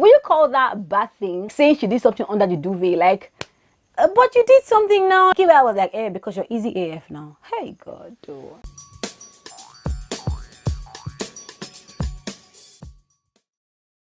will you call that bad thing? Saying she did something under the duvet, like, but you did something now. Kidwaya was like, because you're easy AF now. Hey, God, though.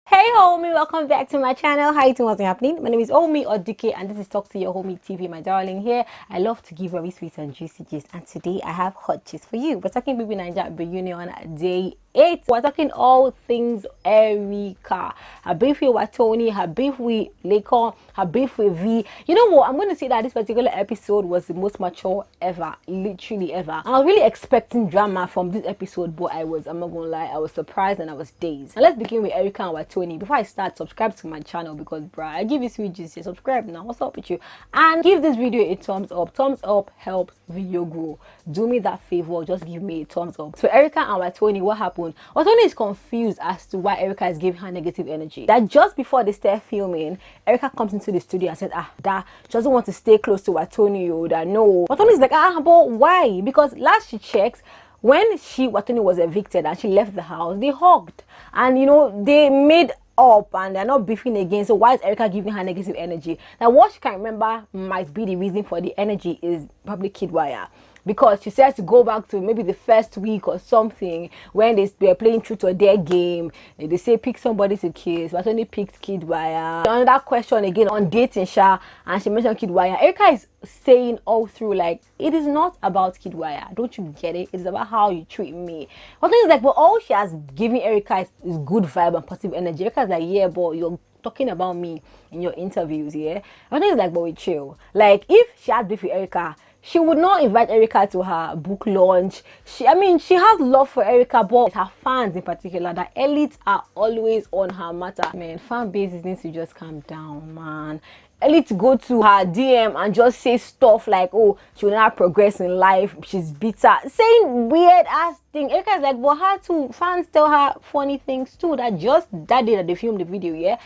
Hey homie, welcome back to my channel. How you doing? What's happening? My name is Omi or DK and this is Talk to Your Homie TV, my darling. Here I love to give very sweet and juicy gist, and today I have hot gist for you. We're talking Bbnaija reunion day 8. We're talking all things Erica, her beef with Wathoni, her beef with Laycon, her beef with V. You know what, I'm going to say that this particular episode was the most mature ever, literally ever. I was really expecting drama from this episode, but I'm not gonna lie, I was surprised and I was dazed. Now let's begin with Erica and Wathoni. Before I start, subscribe to my channel because bruh, I give you sweet juice. Subscribe now, what's up with you? And give this video a thumbs up. Thumbs up helps video grow. Do me that favor, just give me a thumbs up. So Erica and Wathoni, what happened? Wathoni is confused as to why Erica is giving her negative energy. That just before they start filming, Erica comes into the studio and said, that she doesn't want to stay close to Wathoni, or that no. Wathoni is like, but why? Because last she checked, when Wathoni was evicted and she left the house, they hugged. And you know, they made up and they're not beefing again. So why is Erica giving her negative energy? Now what she can remember might be the reason for the energy is probably Kidwaya, because she says to go back to maybe the first week or something when they were playing truth or dare game. They say pick somebody to kiss, but only picked Kidwaya. Another question again on dating Sha, and she mentioned Kidwaya. Erica is saying all through like, it is not about Kidwaya, don't you get it? It's about how you treat me. One thing is like, but all she has given Erica is good vibe and positive energy. Erica's like, yeah, but you're talking about me in your interviews, yeah. One thing is like, but we chill. Like if she had beef with Erica, she would not invite Erica to her book launch. She has love for Erica, but her fans in particular, the elites are always on her matter. Man, fan bases needs to just calm down, man. Elite go to her DM and just say stuff like, oh, she will not progress in life, she's bitter, saying weird ass thing. Erica's like, but her too, fans tell her funny things too. That just that day that they filmed the video, yeah,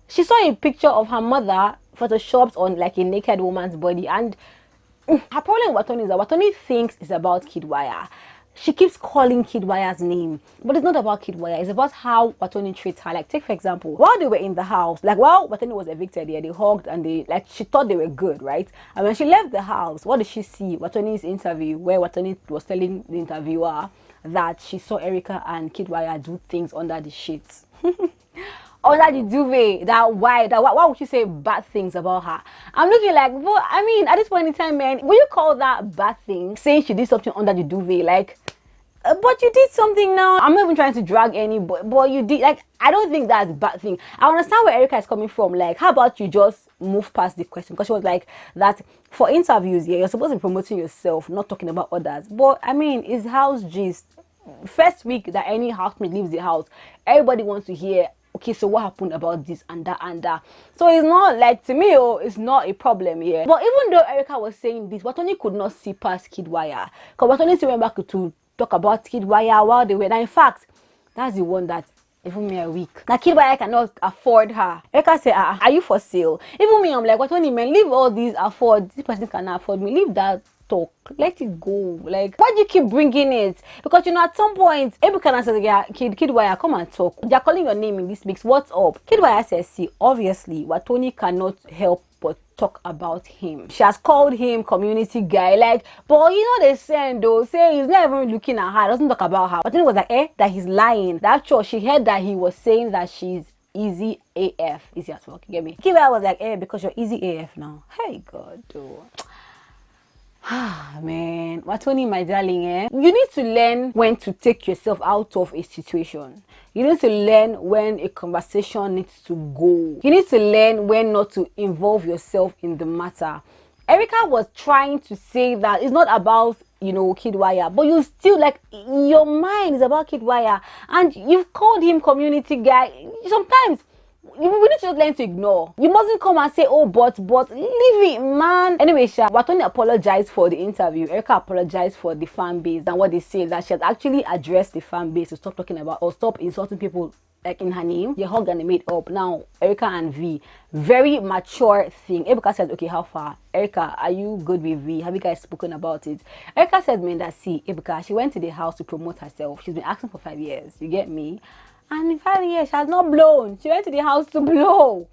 she saw a picture of her mother photoshopped on like a naked woman's body, and her problem with Wathoni is that Wathoni thinks it's about Kidwaya. She keeps calling Kidwaya's name, but it's not about Kidwaya. It's about how Wathoni treats her. Like, take for example, while they were in the house, like while Wathoni was evicted, yeah, they hugged and they like she thought they were good, right? And when she left the house, what did she see? Wathoni's interview, where Wathoni was telling the interviewer that she saw Erica and Kidwaya do things under the sheets. Under the duvet. Why would you say bad things about her? I'm looking like, well, I mean, at this point in time, man, will you call that bad thing? Saying she did something under the duvet, like, but you did something now. I'm not even trying to drag any, but you did. Like, I don't think that's a bad thing. I understand where Erica is coming from. Like, how about you just move past the question? Because she was like that for interviews, yeah, you're supposed to be promoting yourself, not talking about others. But I mean, it's house gist. First week that any housemate leaves the house, everybody wants to hear, okay, so what happened about this and that and that. So it's not like, to me, it's not a problem here. But even though Erica was saying this, Wathoni could not see past Kidwaya, because Wathoni still went back to talk about Kidwaya while they were there. In fact, that's the one that even me a week. Now Kidwaya cannot afford her. Erica said, are you for sale? Even me, I'm like, Wathoni, man, leave all these afford. This person cannot afford me. Leave that talk, let it go. Like, why do you keep bringing it? Because you know at some point Ebuka says, yeah, Kidwaya, come and talk. They're calling your name in this mix, what's up? Kidwaya says, see, obviously Wathoni cannot help but talk about him. She has called him community guy, like, but you know they saying though, say he's not even looking at her, doesn't talk about her. Wathoni was like, that he's lying. That's true. She heard that he was saying that she's easy AF. Easy as fuck, you get me? Kidwaya was like, because you're easy AF now. Hey God, though. Man, Wathoni, my darling, you need to learn when to take yourself out of a situation. You need to learn when a conversation needs to go. You need to learn when not to involve yourself in the matter. Erica was trying to say that it's not about, you know, Kidwaya, but you still, like, your mind is about Kidwaya, and you've called him community guy. Sometimes we need to just learn to ignore. You mustn't come and say, oh, but leave it, man. Anyway, Wathoni apologized for the interview. Erica apologized for the fan base and what they say, that she has actually addressed the fan base to stop talking about or stop insulting people like in her name. They hugged and they made up. Now Erica and V, very mature thing. Ebuka says, okay, how far? Erica, are you good with V? Have you guys spoken about it? Erica said, man, that see, Ebuka, she went to the house to promote herself. She's been asking for 5 years. You get me? And in 5 years, she has not blown. She went to the house to blow.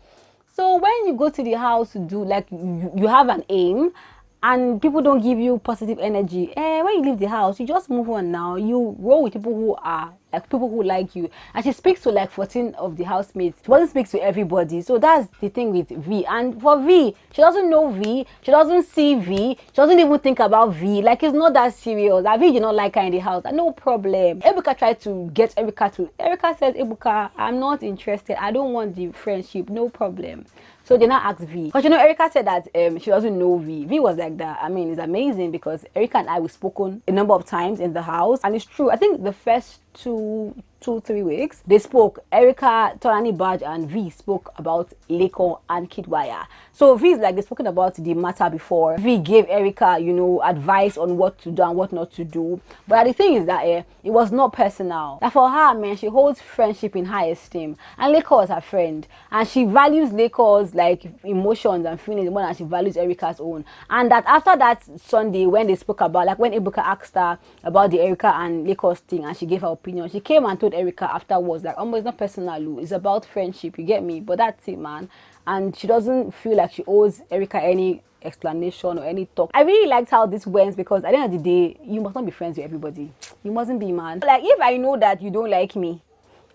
So when you go to the house to do, like, you have an aim, and people don't give you positive energy, when you leave the house, you just move on now. You roll with people who are like people who like you. And she speaks to like 14 of the housemates. She doesn't speak to everybody. So that's the thing with V. And for V, she doesn't know V. She doesn't see V. She doesn't even think about V. Like, it's not that serious. That V did not like her in the house. No problem. Ebuka tried to get Erica to. Erica said, Ebuka, I'm not interested. I don't want the friendship. No problem. So they now asked V. Because Erica said that she doesn't know V. V was like that. I mean, it's amazing because Erica and I, we've spoken a number of times in the house. And it's true. I think the first 2-3 weeks, they spoke. Erica, Tolani, Badge, and V spoke about Laycon and Kidwaya. So V is like, they've spoken about the matter before. V gave Erica, advice on what to do and what not to do. But the thing is that it was not personal. That for her, man, she holds friendship in high esteem. And Laycon is her friend. And she values Laycon's like emotions and feelings more than she values Erica's own. And that after that Sunday, when they spoke about, like when Ebuka asked her about the Erica and Laycon's thing, and she gave her opinion, she came and told Erica afterwards, like, it's not personal, it's about friendship, you get me? But that's it, man. And she doesn't feel like she owes Erica any explanation or any talk. I really liked how this went, because at the end of the day, you must not be friends with everybody. You mustn't be, man. Like, if I know that you don't like me,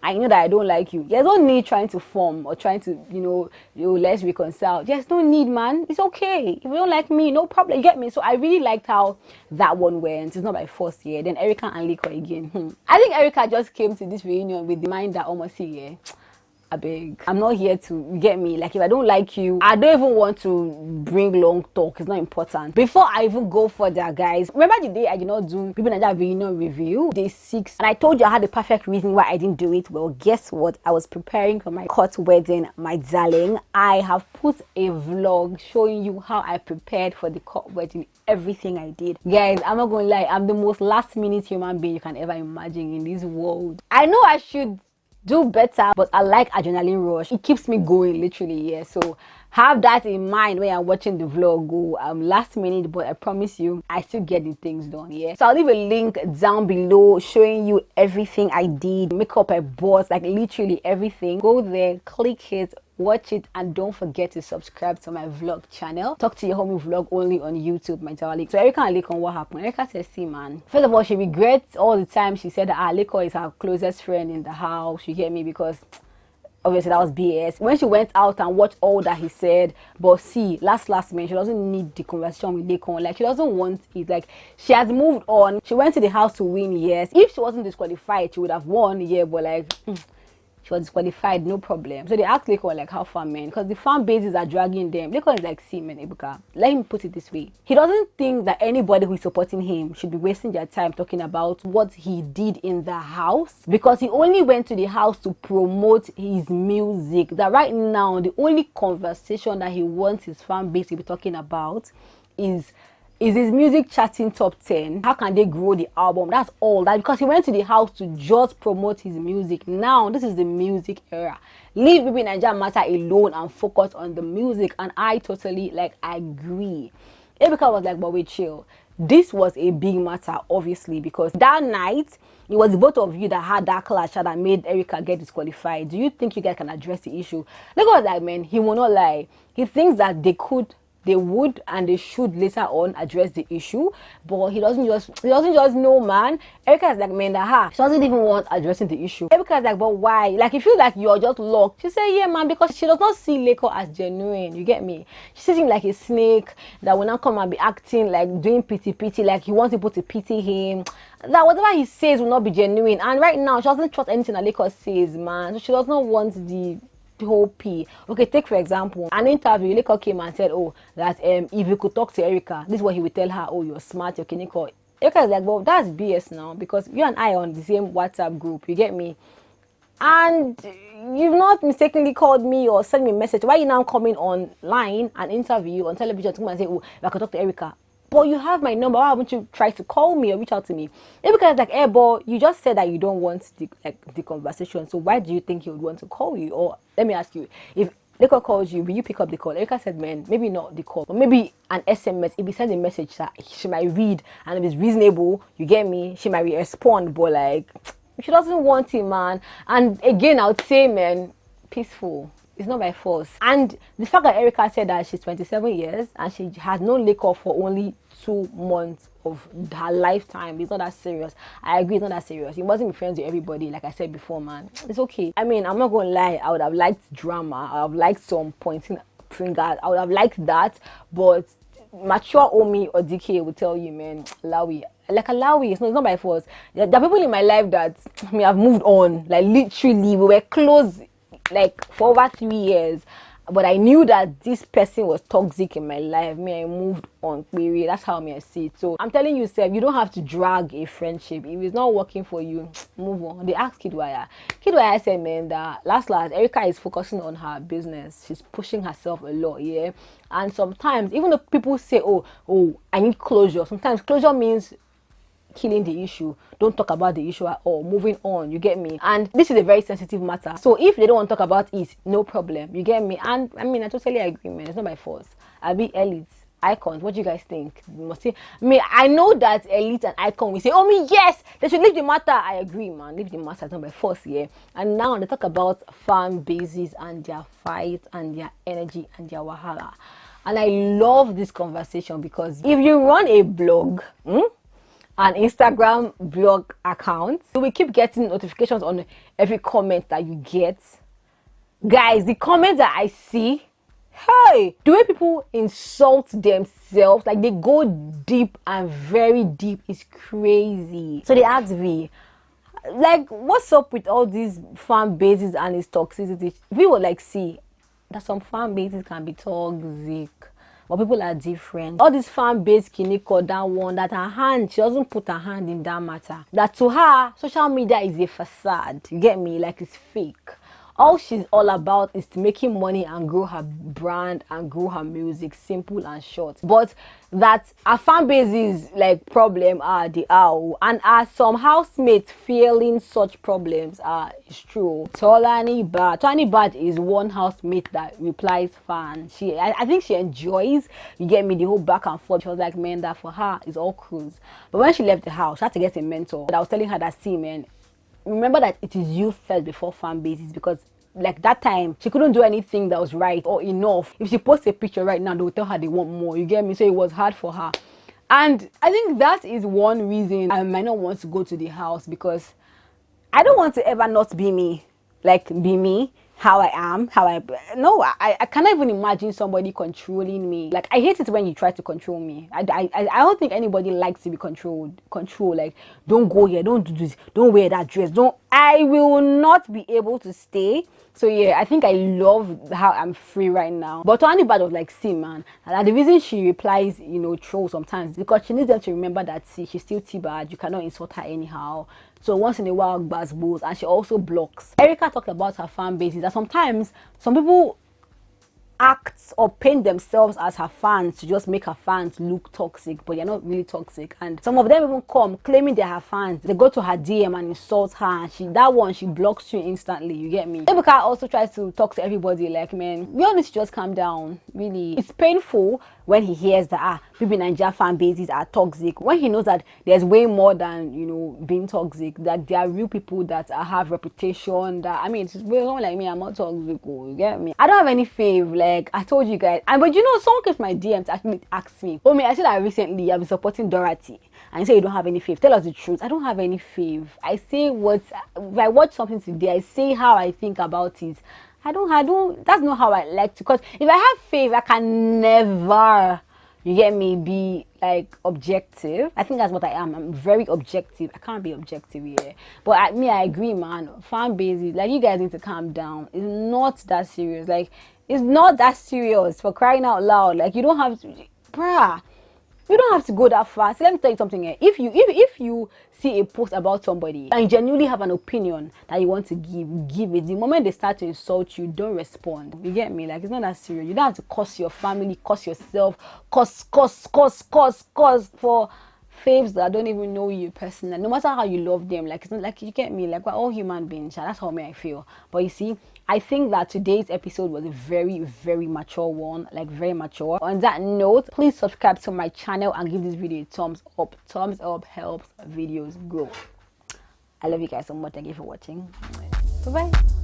I know that I don't like you, there's no need trying to form or trying to, let's reconcile. There's no need, man. It's okay. If you don't like me, no problem. You get me? So I really liked how that one went. It's not by force here. Then Erica and Laycon again. I think Erica just came to this reunion with the mind that almost here. I beg. I'm not here to get me. Like, if I don't like you, I don't even want to bring long talk. It's not important. Before I even go further, guys, remember the day I did not do Bbnaija reunion review, day 6, and I told you I had a perfect reason why I didn't do it. Well, guess what? I was preparing for my court wedding, my darling. I have put a vlog showing you how I prepared for the court wedding, everything I did. Guys, I'm not gonna lie, I'm the most last minute human being you can ever imagine in this world. I know I should do better, but I like adrenaline rush. It keeps me going, literally. Yeah, so have that in mind when you're watching the vlog. Go last minute, but I promise you I still get the things done. Yeah, so I'll leave a link down below showing you everything I did, makeup I bought, like literally everything. Go there, click it, watch it, and don't forget to subscribe to my vlog channel. Talk to your homie vlog only on YouTube, my darling. So Erica and Laycon, what happened? Erica says, see, man, first of all, she regrets all the time she said that Laycon is her closest friend in the house. You get me? Because obviously that was BS. When she went out and watched all that he said, but see, last minute, she doesn't need the conversation with Laycon. Like, she doesn't want it. Like, she has moved on. She went to the house to win, yes. If she wasn't disqualified, she would have won, yeah, but like she was disqualified, no problem. So they asked Laycon, like, how far, man? Because the fan bases are dragging them. Laycon is like, see, man, Ebuka, let me put it this way. He doesn't think that anybody who is supporting him should be wasting their time talking about what he did in the house, because he only went to the house to promote his music. That right now, the only conversation that he wants his fan base to be talking about is his music charting top 10? How can they grow the album? That's all. That because he went to the house to just promote his music. Now this is the music era. Leave Bbnaija matter alone and focus on the music. And I totally agree. Ebuka was like, but wait, chill. This was a big matter, obviously, because that night it was the both of you that had that clash that made Erica get disqualified. Do you think you guys can address the issue? Look at that, man. He will not lie. He thinks that they would and they should later on address the issue, but he doesn't just know, man. Erica is like, man, she doesn't even want addressing the issue. Erica is like, but why? Like, you feel like you're just locked. She said, yeah, man, because she does not see Laycon as genuine. You get me? She sees him like a snake that will not come and be acting like doing pity, like he wants people to pity him. That whatever he says will not be genuine. And right now, she doesn't trust anything that Laycon says, man. So she does not want the whole P. Okay, take for example an interview. Laycon came and said, oh, that if you could talk to Erica, this is what he would tell her. Oh, you're smart, you're clinical. Erica is like, well, that's BS now, because you and I are on the same WhatsApp group. You get me? And you've not mistakenly called me or sent me a message. Why are you now coming online and interview on television to come and say, oh, if I could talk to Erica? But you have my number. Why haven't you tried to call me or reach out to me? Because it's like, hey, but you just said that you don't want the conversation. So why do you think he would want to call you? Or let me ask you, if Laycon calls you, will you pick up the call? Erica said, man, maybe not the call, but maybe an SMS. If he sends a message that she might read, and if it's reasonable, you get me, she might respond. But like, She doesn't want it, man. And again, I would say, man, peaceful. It's not by force. And the fact that Erica said that she's 27 years and she has no liquor for only 2 months of her lifetime, it's not that serious. I agree, it's not that serious. You mustn't be friends with everybody, like I said before, man. It's okay. I mean, I'm not gonna lie, I would have liked drama. I would have liked some pointing fingers. I would have liked that, but mature Omi or DK will tell you, man, Lawi. Like Alawi, it's not by force. There are people in my life that may have moved on. Like literally, we were close like for over 3 years, but I knew that this person was toxic in my life. I moved on. Period. That's how I see it. So I'm telling you, Seb, you don't have to drag a friendship. If it's not working for you, move on. They asked Kidwaya. Kidwaya said, man, that last Erica is focusing on her business. She's pushing herself a lot, yeah. And sometimes, even though people say, oh, I need closure. Sometimes closure means killing the issue. Don't talk about the issue at all. Moving on, you get me? And this is a very sensitive matter. So if they don't want to talk about it, no problem. You get me? And I mean, I totally agree, man. It's not my fault. I'll be elites, icons. What do you guys think? You must say, I know that elite and icon will say, oh me, yes, they should leave the matter. I agree, man. Leave the matter. It's not by force, yeah. And now they talk about fan bases and their fight and their energy and their wahala. And I love this conversation because if you run a blog, an Instagram blog account, you will keep getting notifications on every comment that you get. Guys, the comments that I see, hey, the way people insult themselves, like they go deep and very deep, is crazy. So they asked V, like, what's up with all these fan bases and its toxicity? V would like see that some fan bases can be toxic, but people are different. All this fan-based Kiniko, that one, that her hand, she doesn't put her hand in that matter. That to her, social media is a facade. You get me? Like it's fake. All she's all about is making money and grow her brand and grow her music, simple and short. But that our fan base is like problem they are, and as some housemates feeling such problems it's true. Tolani Bad is one housemate that replies fan. I think she enjoys, you get me, the whole back and forth. She was like, man, that for her is all cruise. But when she left the house, she had to get a mentor. But I was telling her that, see, man, remember that it is you first before fan bases, because like that time she couldn't do anything that was right or enough. If she posts a picture right now, they will tell her they want more, you get me? So it was hard for her, and I think that is one reason I might not want to go to the house, because I don't want to ever not be me, like be me, how I am, I cannot even imagine somebody controlling me. Like I hate it when you try to control me. I don't think anybody likes to be controlled. Like, don't go here, don't do this, don't wear that dress, I will not be able to stay. So yeah, I think I love how I'm free right now. But Tolani Bad was like, see, man, and the reason she replies, troll sometimes, because she needs them to remember that, see, she's still T-Bad, you cannot insult her anyhow. So once in a while, bulls, and she also blocks. Erica talked about her fan bases, that sometimes some people act or paint themselves as her fans to just make her fans look toxic, but they're not really toxic. And some of them even come claiming they're her fans. They go to her DM and insult her, and she blocks you instantly, you get me? Ebuka also tries to talk to everybody like, man, we all need to just calm down. Really, it's painful when he hears that Bbnaija fan bases are toxic, when he knows that there's way more than being toxic, that there are real people that have reputation, that I mean, it's someone like me, I'm not toxic, you get me? I don't have any fave, like I told you guys. And but someone came to my DM to actually ask me, oh me, I said that recently I've been supporting Dorothy, and you say you don't have any fave. Tell us the truth. I don't have any fave. I say if I watch something today, I say how I think about it. I don't, that's not how I like to, because if I have fave, I can never, you get me, be like objective. I think that's what I am. I'm very objective. I can't be objective here. But I agree, man. Fan bases, like, you guys need to calm down. It's not that serious. Like, it's not that serious, for crying out loud. Like, you don't have to, bruh. You don't have to go that far. So let me tell you something here. If you see a post about somebody and you genuinely have an opinion that you want to give it. The moment they start to insult you, don't respond. You get me? Like, it's not that serious. You don't have to curse your family, curse yourself, curse for faves that don't even know you personally. No matter how you love them, like, it's not like, you get me? Like, we're all human beings. That's how I feel. But you see, I think that today's episode was a very, very mature one, like very mature. On that note, please subscribe to my channel and give this video a thumbs up. Thumbs up helps videos grow. I love you guys so much. Thank you for watching. Bye bye.